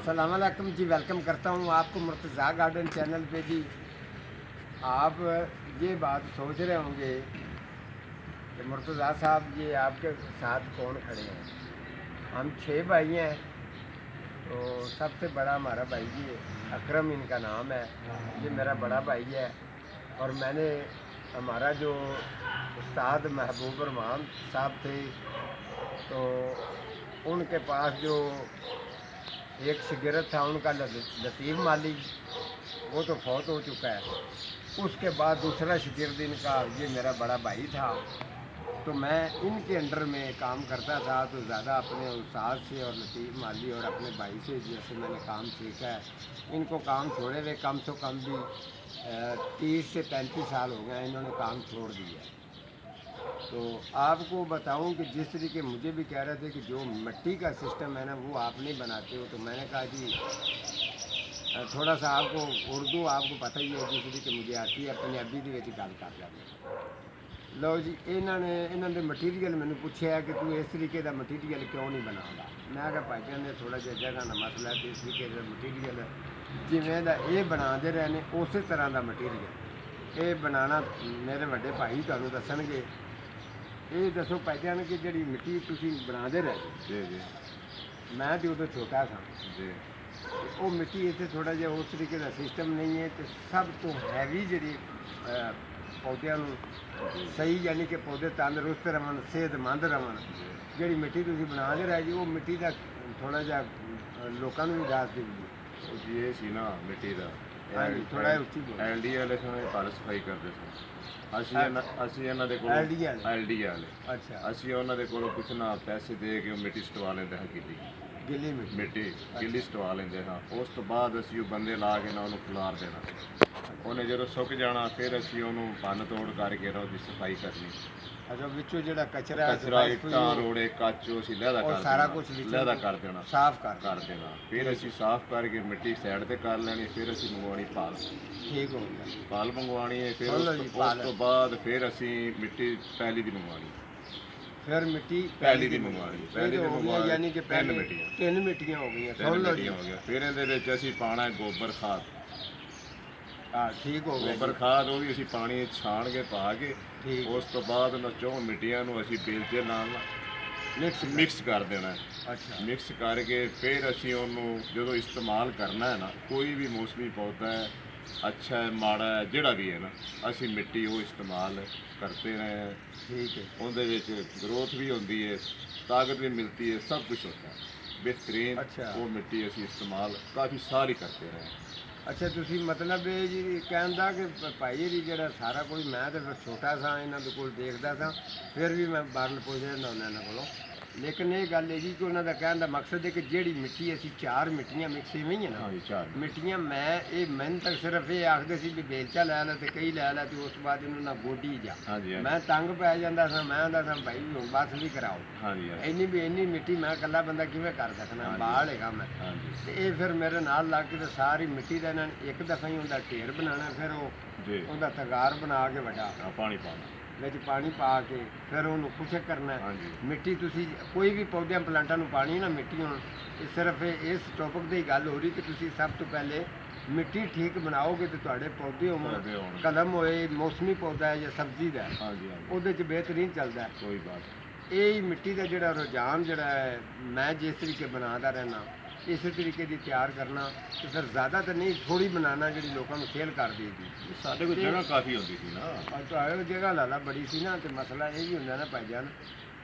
अस्सलाम वालेकुम जी। वेलकम करता हूँ आपको मुर्तज़ा गार्डन चैनल पे जी। आप ये बात सोच रहे होंगे कि मुर्तज़ा साहब ये आपके साथ कौन खड़े हैं। हम 6 भाई हैं। तो सबसे बड़ा हमारा भाई जी अकरम इनका नाम है। ये मेरा बड़ा भाई है। और मैंने हमारा जो उस्ताद महबूब रहमान साहब थे, तो उनके पास जो एक शागिर्द था उनका लतीफ़ माली, वो तो फौत हो चुका है। उसके बाद दूसरा शागिर्द इनका ये मेरा बड़ा भाई था। तो मैं इनके अंडर में काम करता था। तो ज़्यादा अपने उस्ताद से और लतीफ़ माली और अपने भाई से जैसे मैंने काम सीखा है, इनको काम छोड़े हुए कम से कम भी 30 से 35 साल हो गए इन्होंने काम छोड़ दिया है। तो आपको बताऊं कि जिस तरीके मुझे भी कह रहे थे कि जो मिट्टी का सिस्टम है ना वो आप नहीं बनाते हो, तो मैंने कहा जी थोड़ा सा आपको उर्दू आपको पता ही है जिस तरीके मुझे आती है, पंजाबी ਦੇ ਵਿੱਚ ਗੱਲ ਕਰ ਲੈਂਦੇ। ਲਓ ਜੀ, ਇਹਨਾਂ ਦੇ ਮਟੀਰੀਅਲ ਮੈਨੂੰ ਪੁੱਛਿਆ ਕਿ ਤੂੰ ਇਸ ਤਰੀਕੇ ਦਾ ਮਟੀਰੀਅਲ ਕਿਉਂ ਨਹੀਂ ਬਣਾਉਂਦਾ। ਮੈਂ ਕਿਹਾ ਭਾਈ ਜਾਨ ਨੇ ਥੋੜਾ ਜਿਹਾ ਜਗ੍ਹਾ ਦਾ ਮਸਲਾ ਹੈ, ਤੇ ਇਸ ਤਰੀਕੇ ਦਾ ਮਟੀਰੀਅਲ ਜਿਵੇਂ ਦਾ ਇਹ ਬਣਾਉਂਦੇ ਰਹੇ ਨੇ ਉਸੇ ਤਰ੍ਹਾਂ ਦਾ ਮਟੀਰੀਅਲ ਇਹ ਬਣਾਉਣਾ ਮੇਰੇ ਵੱਡੇ ਭਾਈ ਤੁਹਾਨੂੰ ਦੱਸਣਗੇ। ਇਹ ਦੱਸੋ ਭਾਈ ਜਾਨ ਕਿ ਜਿਹੜੀ ਮਿੱਟੀ ਤੁਸੀਂ ਬਣਾਉਂਦੇ ਰਹੇ ਜੀ ਜੀ ਮੈਂ ਤੇ ਉਦੋਂ ਛੋਟਾ ਸਾਂ, ਜੀ ਉਹ ਮਿੱਟੀ ਇੱਥੇ ਥੋੜਾ ਜਿਹਾ ਉਸ ਤਰੀਕੇ ਦਾ ਸਿਸਟਮ ਨਹੀਂ ਹੈ। ਤੇ ਸਭ ਤੋਂ ਹੈਵੀ ਜਿਹੜੀ ਪੌਦਿਆਂ ਨੂੰ ਸਹੀ ਯਾਨੀ ਕਿ ਪੌਦੇ ਤੰਦਰੁਸਤ ਰਹਿਣ, ਸਿਹਤਮੰਦ ਰਹਿਣ, ਜਿਹੜੀ ਮਿੱਟੀ ਤੁਸੀਂ ਬਣਾਉਂਦੇ ਰਹੇ ਜੀ ਉਹ ਮਿੱਟੀ ਦਾ ਥੋੜਾ ਜਿਹਾ ਲੋਕਾਂ ਨੂੰ ਵੀ ਦੱਸ ਦਿਓ ਜੀ। ਉਹ ਜੀ ਇਹ ਸੀ ਨਾ ਮਿੱਟੀ ਦਾ ਹਾਂਜੀ, ਥੋੜਾ ਜਿਹਾ ਉੱਚੀ ਬੋਲੋ। ਐਲਡੀ ਵਾਲੇ ਸਮੇਂ ਘਰ ਸਫਾਈ ਕਰਦੇ ਸਨ। ਅਸੀਂ ਇਹਨਾਂ ਦੇ ਕੋਲ LD ਵਾਲੇ? ਐਲਡੀ ਵਾਲੇ ਅੱਛਾ, ਅਸੀਂ ਉਹਨਾਂ ਦੇ ਕੋਲੋਂ ਕੁਛ ਨਾ ਪੈਸੇ ਦੇ ਕੇ ਉਹ ਮਿੱਟੀ ਸਟਵਾ ਲੈਂਦੇ ਹਾਂ। ਗਿੱਲੀ ਮਿੱਟੀ। ਮਿੱਟੀ ਗਿੱਲੀ ਸਟਵਾ ਲੈਂਦੇ ਹਾਂ। ਉਸ ਤੋਂ ਬਾਅਦ ਅਸੀਂ ਉਹ ਬੰਦੇ ਲਾ ਕੇ ਨਾ ਉਹਨੂੰ ਖਿਲਾਰ ਦੇਣਾ। ਉਹਨੇ ਜਦੋਂ ਸੁੱਕ ਜਾਣਾ ਫਿਰ ਅਸੀਂ ਉਹਨੂੰ ਭੰਨ ਤੋੜ ਕਰਕੇ ਉਹਦੀ ਸਫਾਈ ਕਰਨੀ। ਅੱਛਾ, ਵਿੱਚੋਂ ਜਿਹੜਾ ਕਚਰਾ ਕਚਰਾ ਇੱਟਾਂ ਰੋੜੇ ਕੱਚ ਉਹ ਅਸੀਂ ਲਹਿਦਾ ਕਰ ਸਾਰਾ ਦੇਣਾ। ਕੁਛ ਵਿੱਚੋਂ ਲਹਿਦਾ ਕਰ ਦੇਣਾ, ਸਾਫ਼ ਕਰ ਦੇਣਾ। ਫਿਰ ਅਸੀਂ ਸਾਫ਼ ਕਰਕੇ ਮਿੱਟੀ ਸਾਈਡ ਤੇ ਕਰ ਲੈਣੀ। ਫਿਰ ਅਸੀਂ ਮੰਗਵਾਉਣੀ ਪਾਲ। ਠੀਕ ਹੋ ਗਿਆ। ਪਾਲ ਮੰਗਵਾਉਣੀ ਹੈ। ਫਿਰ ਸੁਣ ਲਓ ਜੀ, ਪਾਲ। ਉਸ ਤੋਂ ਬਾਅਦ ਫਿਰ ਅਸੀਂ ਮਿੱਟੀ ਪੈਲੀ ਦੀ ਮੰਗਵਾਉਣੀ। ਫਿਰ ਮਿੱਟੀ ਪੈਲੀ ਦੀ ਮੰਗਵਾਉਣੀ। ਪੈਲੀ ਦੀ ਮੰਗਵਾਉਣੀ ਯਾਨੀ ਕਿ ਤਿੰਨ ਮਿੱਟੀਆਂ। ਤਿੰਨ ਮਿੱਟੀਆਂ ਹੋ ਗਈਆਂ। ਤਿੰਨ ਸੁਣ ਲਓ ਜੀ। ਮਿੱਟੀਆਂ ਹੋ ਗਿਆ। ਫਿਰ ਇਹਦੇ ਵਿੱਚ ਅਸੀਂ ਪਾਣਾ ਗੋਬਰ ਖਾਦ। ਹਾਂ, ਠੀਕ ਹੋ ਗਿਆ। ਗੋਬਰ ਖਾਦ ਉਹ ਵੀ ਅਸੀਂ ਪਾਣੀ ਛਾਣ ਕੇ ਪਾ ਕੇ ਠੀਕ। ਉਸ ਤੋਂ ਬਾਅਦ ਉਹਨਾਂ ਚੋਂ ਮਿੱਟੀਆਂ ਨੂੰ ਅਸੀਂ ਬੇਲਚੇ ਨਾਲ ਮਿਕਸ ਕਰ ਦੇਣਾ। ਅੱਛਾ, ਮਿਕਸ ਕਰਕੇ ਫਿਰ ਅਸੀਂ ਉਹਨੂੰ ਜਦੋਂ ਇਸਤੇਮਾਲ ਕਰਨਾ ਹੈ ਨਾ, ਕੋਈ ਵੀ ਮੌਸਮੀ ਪੌਦਾ ਹੈ, ਅੱਛਾ ਹੈ ਮਾੜਾ ਹੈ ਜਿਹੜਾ ਵੀ ਹੈ ਨਾ, ਅਸੀਂ ਮਿੱਟੀ ਉਹ ਇਸਤੇਮਾਲ ਕਰਤੇ ਰਹੇ हैं। ਠੀਕ ਹੈ। ਉਹਦੇ ਵਿੱਚ ਗਰੋਥ ਵੀ ਹੁੰਦੀ ਹੈ, ਤਾਕਤ भी मिलती है, सब कुछ होता है बेहतरीन। अच्छा। वो मिट्टी ਅਸੀਂ ਇਸਤੇਮਾਲ ਕਾਫੀ ਸਾਰੀ करते रहे। ਅੱਛਾ, ਤੁਸੀਂ ਮਤਲਬ ਇਹ ਜੀ ਕਹਿਣ ਦਾ ਕਿ ਭਾਈ ਜੀ ਜਿਹੜਾ ਸਾਰਾ ਕੁਝ ਮੈਂ ਤਾਂ ਫਿਰ ਛੋਟਾ ਸਾਂ ਇਹਨਾਂ ਦੇ ਕੋਲ ਦੇਖਦਾ ਸਾਂ, ਫਿਰ ਵੀ ਮੈਂ ਬਾਰਨ ਪੁੱਛ ਰਿਹਾ ਹੁੰਦਾ ਇਹਨਾਂ ਕੋਲੋਂ। ਲੇਕਿਨ ਇਹ ਗੱਲ ਹੈ ਜੀ ਕਿ ਉਹਨਾਂ ਦਾ ਕਹਿਣ ਦਾ ਮਕਸਦ ਹੈ ਕਿ ਜਿਹੜੀ ਮਿੱਟੀ ਅਸੀਂ 4 ਮਿੱਟੀਆਂ ਮਿਕਸ ਹੀ ਹੋਈਆਂ ਨਾ ਹਾਂਜੀ 4 ਮਿੱਟੀਆਂ, ਮੈਂ ਤੱਕ ਸਿਰਫ ਇਹ ਆਖਦੇ ਸੀ ਵੀ ਬੇਲਚਾ ਲੈ ਲੈ ਤੇ ਕਈ ਲੈ ਲੈ, ਤੇ ਉਸ ਤੋਂ ਬਾਅਦ ਇਹਨੂੰ ਨਾ ਗੋਡੀ ਜਾ। ਹਾਂਜੀ ਮੈਂ ਤੰਗ ਪੈ ਜਾਂਦਾ ਸਾਂ। ਮੈਂ ਆਂਦਾ ਸਾਂ ਭਾਈ ਹੁਣ ਬਸ ਵੀ ਕਰਾਓ। ਹਾਂਜੀ ਇੰਨੀ ਮਿੱਟੀ ਮੈਂ ਇਕੱਲਾ ਬੰਦਾ ਕਿਵੇਂ ਕਰ ਸਕਣਾ, ਬਾਲ ਹੈਗਾ ਮੈਂ। ਹਾਂਜੀ ਤੇ ਇਹ ਫਿਰ ਮੇਰੇ ਨਾਲ ਲੱਗ ਕੇ ਤੇ ਸਾਰੀ ਮਿੱਟੀ ਦਾ ਇਹਨਾਂ ਨੇ ਇੱਕ ਦਫਾ ਹੀ ਉਹਦਾ ਢੇਰ ਬਣਾਉਣਾ। ਫਿਰ ਜੀ ਉਹਦਾ ਤਗਾਰ ਬਣਾ ਕੇ ਵੱਡਾ ਪਾਣੀ ਪਾਣਾ ਵਿੱਚ ਪਾਣੀ ਪਾ ਕੇ ਫਿਰ ਉਹਨੂੰ ਖੁਸ਼ਕ ਕਰਨਾ। ਹਾਂਜੀ ਮਿੱਟੀ ਤੁਸੀਂ ਕੋਈ ਵੀ ਪੌਦਿਆਂ ਪਲਾਂਟਾਂ ਨੂੰ ਪਾਣੀ ਨਾ ਮਿੱਟੀ ਹੁਣ ਇਹ ਸਿਰਫ ਇਸ ਟੌਪਿਕ ਦੀ ਗੱਲ ਹੋ ਰਹੀ ਕਿ ਤੁਸੀਂ ਸਭ ਤੋਂ ਪਹਿਲੇ ਮਿੱਟੀ ਠੀਕ ਬਣਾਓਗੇ ਤੇ ਤੁਹਾਡੇ ਪੌਦੇ ਹੋਣ, ਕਲਮ ਹੋਏ, ਮੌਸਮੀ ਪੌਦਾ ਹੈ ਜਾਂ ਸਬਜ਼ੀ ਦਾ, ਹਾਂਜੀ ਉਹਦੇ 'ਚ ਬਿਹਤਰੀਨ ਚੱਲਦਾ। ਕੋਈ ਬਾਤ। ਇਹ ਹੀ ਮਿੱਟੀ ਦਾ ਜਿਹੜਾ ਰੁਝਾਨ ਜਿਹੜਾ ਹੈ ਮੈਂ ਜਿਸ ਤਰੀਕੇ ਬਣਾਉਂਦਾ ਰਹਿਣਾ ਇਸੇ ਤਰੀਕੇ ਦੀ ਤਿਆਰ ਕਰਨਾ, ਤੇ ਫਿਰ ਜ਼ਿਆਦਾ ਤਾਂ ਨਹੀਂ ਥੋੜੀ ਬਣਾਉਣਾ ਜਿਹੜੀ ਲੋਕਾਂ ਨੂੰ ਸੇਲ ਕਰ ਦੇਗੀ। ਸਾਡੇ ਕੋਲ ਜਗ੍ਹਾ ਕਾਫੀ ਹੁੰਦੀ ਸੀ ਨਾ। ਤੁਹਾਡੇ ਜਗ੍ਹਾ ਲਾਲਾ ਬੜੀ ਸੀ ਨਾ, ਤੇ ਮਸਲਾ ਇਹ ਵੀ ਹੁੰਦਾ ਨਾ ਭਾਈ ਜਾਨ।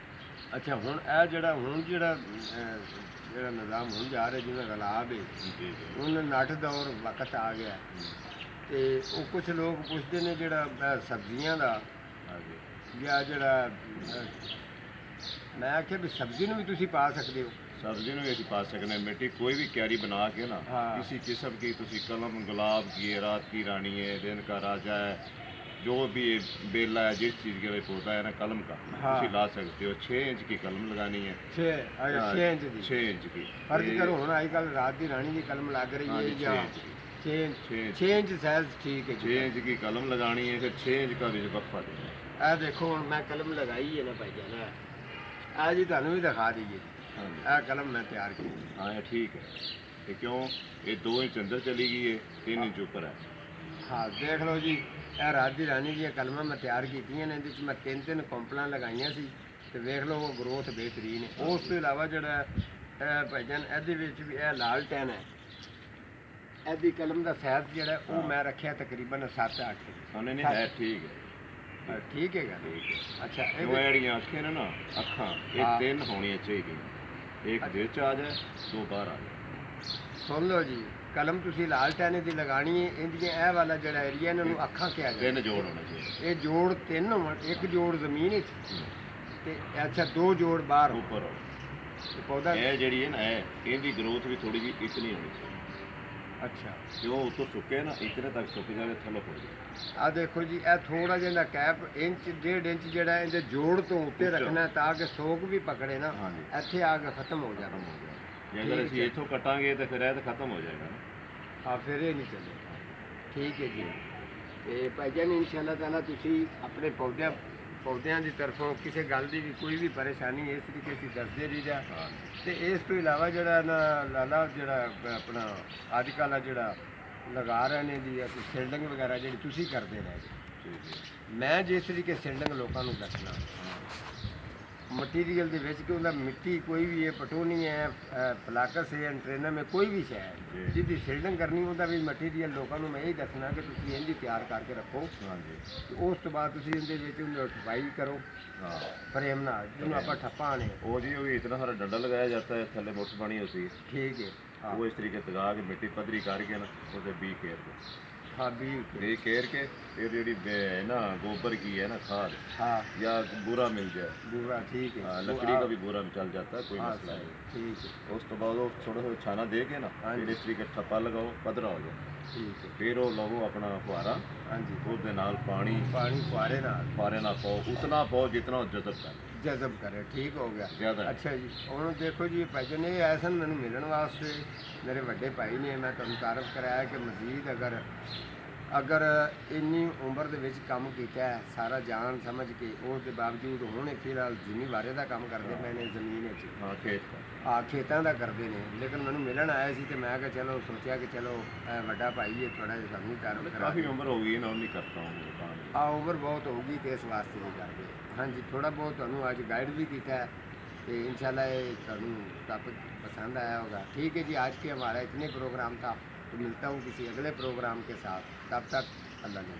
ਅੱਛਾ, ਹੁਣ ਇਹ ਜਿਹੜਾ ਨਿਜ਼ਾਮ ਹੁਣ ਜਾ ਰਿਹਾ ਜਿਵੇਂ ਗਲਾਬ ਹੈ, ਹੁਣ ਨੱਠ ਦੌਰ ਵਕਤ ਆ ਗਿਆ। ਤੇ ਉਹ ਕੁਝ ਲੋਕ ਪੁੱਛਦੇ ਨੇ ਜਿਹੜਾ ਸਬਜ਼ੀਆਂ ਦਾ ਜਾਂ ਜਿਹੜਾ ਮੈਂ ਆਖਿਆ ਵੀ ਸਬਜ਼ੀ ਨੂੰ ਵੀ ਤੁਸੀਂ ਪਾ ਸਕਦੇ ਹੋ। सब्जी में भी ਅਸੀਂ पा सकते हैं। मिट्टी कोई भी क्यारी बना के ना किसी किस्म की तुसी कलम गुलाब की है, रात की रानी है, दिन का राजा है, जो भी बेला है, जिस चीज़ के लिए पौधा है ना कलम का तुसी ला सकते हो। 6 इंच की कलम लगानी है। 6 इंच की 6 इंच की फर्ज करो हूँ अजकल रात की रानी की कलम लग रही है या 6 इंच साइज ठीक है। 6 इंच की कलम लगानी है। फिर 6 इंच का भी वक्फा देना है। देखो हूँ मैं कलम लगाई है ना भाई जान, आ जी तुहानू भी दिखा दीजिए। कलम मैं तैयार की। हाँ ठीक है। ਇਹ ਕਿਉਂ ਇਹ 2 ਇੰਚ ਅੰਦਰ ਚਲੀ ਗਈ ਹੈ 3 ਇੰਚ ਉੱਪਰ ਹੈ। ਹਾਂ ਦੇਖ ਲਓ ਜੀ, ਇਹ ਰਾਤ ਦੀ ਰਾਣੀ ਦੀਆਂ ਕਲਮਾਂ ਮੈਂ ਤਿਆਰ ਕੀਤੀਆਂ ਨੇ, ਇਹਦੇ 'ਚ ਮੈਂ 3 ਕੰਪਲਾਂ ਲਗਾਈਆਂ ਸੀ ਤੇ ਵੇਖ ਲਓ ਉਹ ਗਰੋਥ ਬਿਹਤਰੀਨ ਹੈ। ਉਸ ਤੋਂ ਇਲਾਵਾ ਜਿਹੜਾ ਇਹ ਭਾਈਜਾਨ ਇਹਦੇ ਵਿੱਚ ਵੀ ਇਹ ਲਾਲ ਟੈਨ ਹੈ, ਇਹਦੀ ਕਲਮ ਦਾ ਸਾਈਜ਼ ਜਿਹੜਾ ਉਹ ਮੈਂ ਰੱਖਿਆ ਤਕਰੀਬਨ 7-8 ਉਹਨੇ ਨਹੀਂ ਹੈ ਠੀਕ ਹੈ। ਠੀਕ ਹੈਗਾ। ਠੀਕ ਹੈ। ਅੱਛਾ ਇਹ ਇਹਦੇ ਜਿਹੜੀਆਂ ਅੱਖਾਂ ਨੇ ਨਾ ਅੱਖਾਂ ਇਹ ਹਾਂ। 3 ਹੋਣੀਆਂ ਚਾਹੀਦੀਆਂ, ਇੱਕ ਦੇ ਚ ਆ ਜਾਏ 2 ਬਾਹਰ ਆ ਜਾਏ। ਸੁਣ ਲਓ ਜੀ, ਕਲਮ ਤੁਸੀਂ ਲਾਲ ਟੈਨੇ ਦੀ ਲਗਾਣੀ ਹੈ, ਇਹਦੀਆਂ ਇਹ ਵਾਲਾ ਜਿਹੜਾ ਏਰੀਆ ਇਹਨਾਂ ਨੂੰ ਅੱਖਾਂ ਕਿਹਾ ਜਾਂਦਾ। 3 ਜੋੜ ਹੋਣੇ ਚਾਹੀਦੇ ਇਹ ਜੋੜ 3 ਹੋਣ, ਇੱਕ ਜੋੜ ਜ਼ਮੀਨ ਵਿੱਚ ਤੇ ਅੱਛਾ 2 ਜੋੜ ਬਾਹਰ ਹੋ। ਉੱਪਰ ਤੇ ਪੌਦਾ ਇਹ ਜਿਹੜੀ ਹੈ ਨਾ ਇਹਦੀ ਗਰੋਥ ਵੀ ਥੋੜੀ ਜਿਹੀ ਇਤਨੀ ਹੋਣੀ ਚਾਹੀਦੀ। ਅੱਛਾ ਜੋ ਉੱਤੋਂ ਸੁੱਕੇ ਨਾ ਇਤਨੇ ਤੱਕ ਸੁੱਕ ਜਾਵੇ ਥੱਲੇ ਪੜ ਜਾਵੇ। ਆ ਦੇਖੋ ਜੀ, ਇਹ ਥੋੜਾ ਜਿਹਾ ਕੈਪ ਇੰਚ 1.5 ਇੰਚ ਜਿਹੜਾ ਇਹਦੇ ਜੋੜ ਤੋਂ ਉੱਤੇ ਰੱਖਣਾ ਤਾਂ ਕਿ ਸੋਕ ਵੀ ਪਕੜੇ ਨਾ, ਹਾਂਜੀ। ਇੱਥੇ ਆ ਕੇ ਖਤਮ ਹੋ ਜਾਣਾ। ਜੇ ਅਗਰ ਅਸੀਂ ਇੱਥੋਂ ਕਟਾਂਗੇ ਤਾਂ ਫਿਰ ਇਹ ਤਾਂ ਖਤਮ ਹੋ ਜਾਏਗਾ ਨਾ। ਹਾਂ ਫਿਰ ਇਹ ਨਹੀਂ ਚੱਲੇਗਾ। ਠੀਕ ਹੈ ਜੀ। ਤੇ ਭਾਈਜਾਨ ਇਨਸ਼ਾਅੱਲਾ ਤਾਲਾ ਤੁਸੀਂ ਆਪਣੇ ਪੌਦਿਆਂ ਦੀ ਤਰਫੋਂ ਕਿਸੇ ਗੱਲ ਦੀ ਵੀ ਕੋਈ ਵੀ ਪਰੇਸ਼ਾਨੀ ਇਸ ਤਰੀਕੇ ਅਸੀਂ ਦੱਸਦੇ ਰਹੀਦਾ। ਤੇ ਇਸ ਤੋਂ ਇਲਾਵਾ ਜਿਹੜਾ ਨਾ ਲਾਲਾ ਜਿਹੜਾ ਆਪਣਾ ਅੱਜ ਕੱਲ੍ਹ ਆ ਜਿਹੜਾ ਲਗਾ ਰਹੇ ਨੇ ਜੀ ਅਸੀਂ ਸੀਲਡਿੰਗ ਵਗੈਰਾ ਜਿਹੜੀ ਤੁਸੀਂ ਕਰਦੇ ਰਹੇ ਜੀ। ਮੈਂ ਜਿਸ ਤਰੀਕੇ ਸੀਲਡਿੰਗ ਲੋਕਾਂ ਨੂੰ ਦੱਸਣਾ ਮਟੀਰੀਅਲ ਦੇ ਵਿੱਚ ਕਿ ਉਹਦਾ ਮਿੱਟੀ ਕੋਈ ਵੀ ਹੈ, ਪਟੋਨੀ ਹੈ, ਫਲਾਕਸ ਹੈ, ਐਂਟਰੇਨਮ ਹੈ, ਕੋਈ ਵੀ ਸ਼ੈ ਹੈ ਜਿਹਦੀ ਸੀਲਡਿੰਗ ਕਰਨੀ ਉਹਦਾ ਵੀ ਮਟੀਰੀਅਲ ਲੋਕਾਂ ਨੂੰ ਮੈਂ ਇਹ ਦੱਸਣਾ ਕਿ ਤੁਸੀਂ ਇੰਝ ਤਿਆਰ ਕਰਕੇ ਰੱਖੋ। ਤੇ ਉਸ ਤੋਂ ਬਾਅਦ ਤੁਸੀਂ ਇਹਦੇ ਵਿੱਚ ਉਹਨੂੰ ਠਪਾਈ ਕਰੋ ਫਰੇਮ ਨਾਲ, ਜਿਹਨੂੰ ਆਪਾਂ ਠੱਪਾ ਆਣੇ ਉਹ ਜੀ ਉਹ ਵੀ ਇਤਨਾ ਸਾਰਾ ਡੰਡਾ ਲਗਾਇਆ ਜਾਂਦਾ ਹੈ, ਥੱਲੇ ਮੁੱਠ ਬਣੀ ਹੋती है। ਠੀਕ ਹੈ। वो इस तरीके से लगा के मिट्टी पधरी करके ना उसे बी केर के हाँ बी केर के फिर जी ना गोबर की है ना खाद हाँ या बूरा मिल जाए बुरा ठीक है। लकड़ी का भी बूरा चल जाता है, कोई मसला नहीं। ठीक है। उस तो बाद वो थोड़ा सा छाना दे के ना फिर इस तरीके ठप्पा लगाओ पधरा हो जाए। ठीक है। फिर वो लवो अपना फुहारा हाँ जी उसके नाल पानी फुहारे ना पाओ उतना पाओ जितना जजब कर जजब करे। ठीक हो गया। ज़्यादा अच्छा जी ਹੁਣ ਦੇਖੋ ਜੀ ਭਾਈਜਨ ਇਹ ਆਏ ਸਨ ਮੈਨੂੰ ਮਿਲਣ ਵਾਸਤੇ, ਮੇਰੇ ਵੱਡੇ ਭਾਈ ਨੇ, ਮੈਂ ਤੁਹਾਨੂੰ ਤਾਰਫ ਕਰਾਇਆ ਕਿ ਮਜ਼ੀਦ ਅਗਰ ਇੰਨੀ ਉਮਰ ਦੇ ਵਿੱਚ ਕੰਮ ਕੀਤਾ ਹੈ ਸਾਰਾ ਜਾਣ ਸਮਝ ਕੇ, ਉਸ ਦੇ ਬਾਵਜੂਦ ਹੁਣ ਫਿਲਹਾਲ ਜ਼ਿਮੀਵਾਰੇ ਦਾ ਕੰਮ ਕਰਦੇ ਪਏ ਨੇ ਜ਼ਮੀਨ ਵਿੱਚ। हाँ खेत का ਖੇਤਾਂ ਦਾ ਕਰਦੇ ਨੇ, ਲੇਕਿਨ ਮੈਨੂੰ ਮਿਲਣ ਆਇਆ ਸੀ ਤੇ ਮੈਂ ਕਿਹਾ ਚਲੋ ਸੋਚਿਆ ਕਿ ਚਲੋ ਵੱਡਾ ਭਾਈ ਹੈ ਥੋੜਾ ਜਿਹਾ ਸਾਨੂੰ ਤਾਰਫ ਕਰਾ। काफ़ी उम्र हो गई है ना, नहीं करता हूँ दुकान। ਉਮਰ ਬਹੁਤ ਹੋਊਗੀ ਤੇ ਇਸ ਵਾਸਤੇ ਨਹੀਂ ਕਰਦੇ। ਹਾਂਜੀ ਥੋੜਾ ਬਹੁਤ ਤੁਹਾਨੂੰ ਅੱਜ गाइड भी किया है तो इंशाल्लाह ਤੁਹਾਨੂੰ टॉपिक पसंद आया होगा। ठीक है जी, आज के हमारा इतने प्रोग्राम था, तो मिलता हूँ किसी अगले प्रोग्राम के साथ। तब तक अल्लाह ने